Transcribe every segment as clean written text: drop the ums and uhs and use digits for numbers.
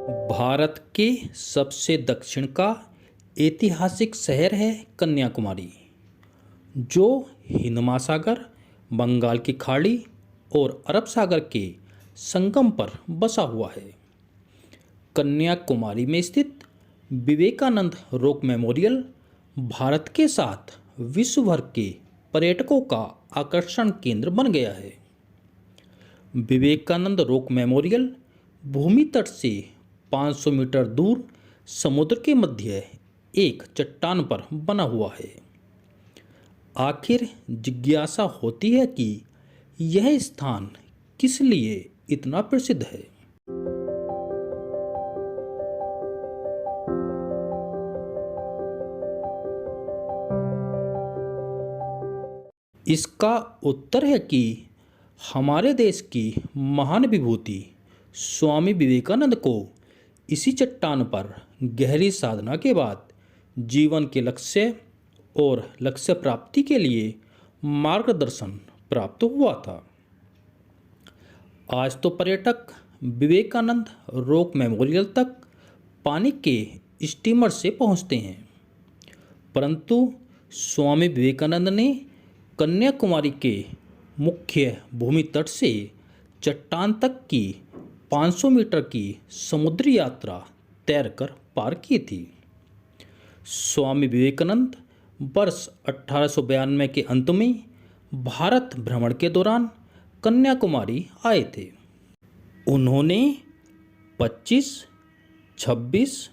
भारत के सबसे दक्षिण का ऐतिहासिक शहर है कन्याकुमारी, जो हिंद महासागर, बंगाल की खाड़ी और अरब सागर के संगम पर बसा हुआ है। कन्याकुमारी में स्थित विवेकानंद रॉक मेमोरियल भारत के साथ विश्व भर के पर्यटकों का आकर्षण केंद्र बन गया है। विवेकानंद रॉक मेमोरियल भूमि तट से 500 मीटर दूर समुद्र के मध्य एक चट्टान पर बना हुआ है। आखिर जिज्ञासा होती है कि यह स्थान किस लिए इतना प्रसिद्ध है। इसका उत्तर है कि हमारे देश की महान विभूति स्वामी विवेकानंद को इसी चट्टान पर गहरी साधना के बाद जीवन के लक्ष्य और लक्ष्य प्राप्ति के लिए मार्गदर्शन प्राप्त हुआ था। आज तो पर्यटक विवेकानंद रॉक मेमोरियल तक पानी के स्टीमर से पहुंचते हैं, परंतु स्वामी विवेकानंद ने कन्याकुमारी के मुख्य भूमि तट से चट्टान तक की 500 मीटर की समुद्री यात्रा तैरकर पार की थी। स्वामी विवेकानंद वर्ष 1892 के अंत में भारत भ्रमण के दौरान कन्याकुमारी आए थे। उन्होंने 25, 26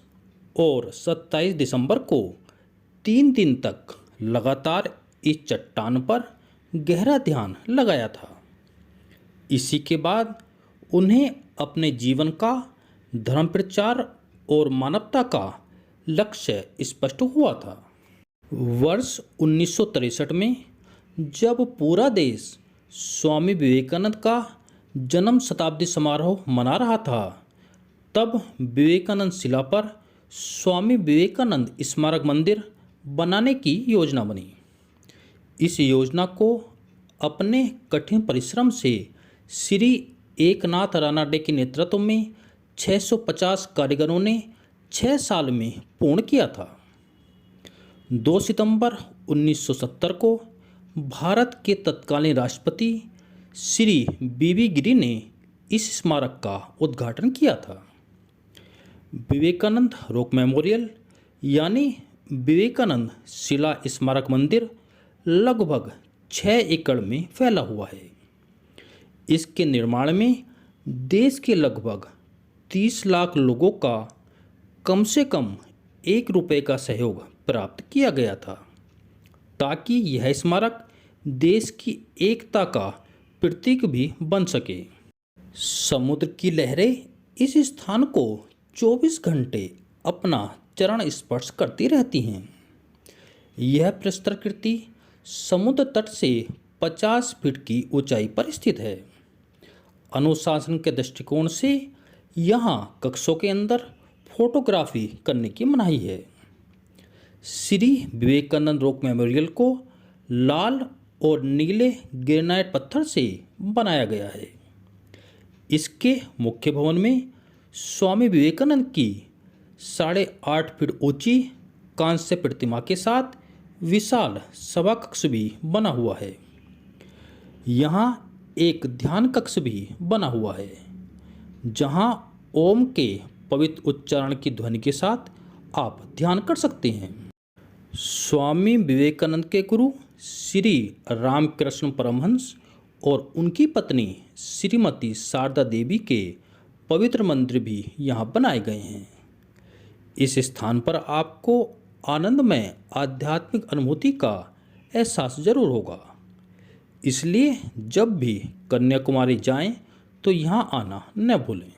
और 27 दिसंबर को 3 दिन तक लगातार इस चट्टान पर गहरा ध्यान लगाया था। इसी के बाद उन्हें अपने जीवन का धर्म प्रचार और मानवता का लक्ष्य स्पष्ट हुआ था। वर्ष 1963 में जब पूरा देश स्वामी विवेकानंद का जन्म शताब्दी समारोह मना रहा था, तब विवेकानंद शिला पर स्वामी विवेकानंद स्मारक मंदिर बनाने की योजना बनी। इस योजना को अपने कठिन परिश्रम से श्री एकनाथ रानाडे के नेतृत्व में 650 कारीगरों ने 6 साल में पूर्ण किया था। 2 सितंबर 1970 को भारत के तत्कालीन राष्ट्रपति श्री बीवी गिरी ने इस स्मारक का उद्घाटन किया था। विवेकानंद रॉक मेमोरियल यानी विवेकानंद शिला स्मारक मंदिर लगभग 6 एकड़ में फैला हुआ है। इसके निर्माण में देश के लगभग 30 लाख लोगों का कम से कम ₹1 का सहयोग प्राप्त किया गया था, ताकि यह स्मारक देश की एकता का प्रतीक भी बन सके। समुद्र की लहरें इस स्थान को 24 घंटे अपना चरण स्पर्श करती रहती हैं। यह प्रस्तराकृति समुद्र तट से 50 फीट की ऊंचाई पर स्थित है। अनुशासन के दृष्टिकोण से यहाँ कक्षों के अंदर फोटोग्राफी करने की मनाही है। श्री विवेकानंद रॉक मेमोरियल को लाल और नीले ग्रेनाइट पत्थर से बनाया गया है। इसके मुख्य भवन में स्वामी विवेकानंद की 8.5 फीट ऊंची कांस्य प्रतिमा के साथ विशाल सभा कक्ष भी बना हुआ है। यहाँ एक ध्यान कक्ष भी बना हुआ है, जहाँ ओम के पवित्र उच्चारण की ध्वनि के साथ आप ध्यान कर सकते हैं। स्वामी विवेकानंद के गुरु श्री रामकृष्ण परमहंस और उनकी पत्नी श्रीमती शारदा देवी के पवित्र मंदिर भी यहाँ बनाए गए हैं। इस स्थान पर आपको आनंदमय आध्यात्मिक अनुभूति का एहसास जरूर होगा। इसलिए जब भी कन्याकुमारी जाएं तो यहाँ आना न भूलें।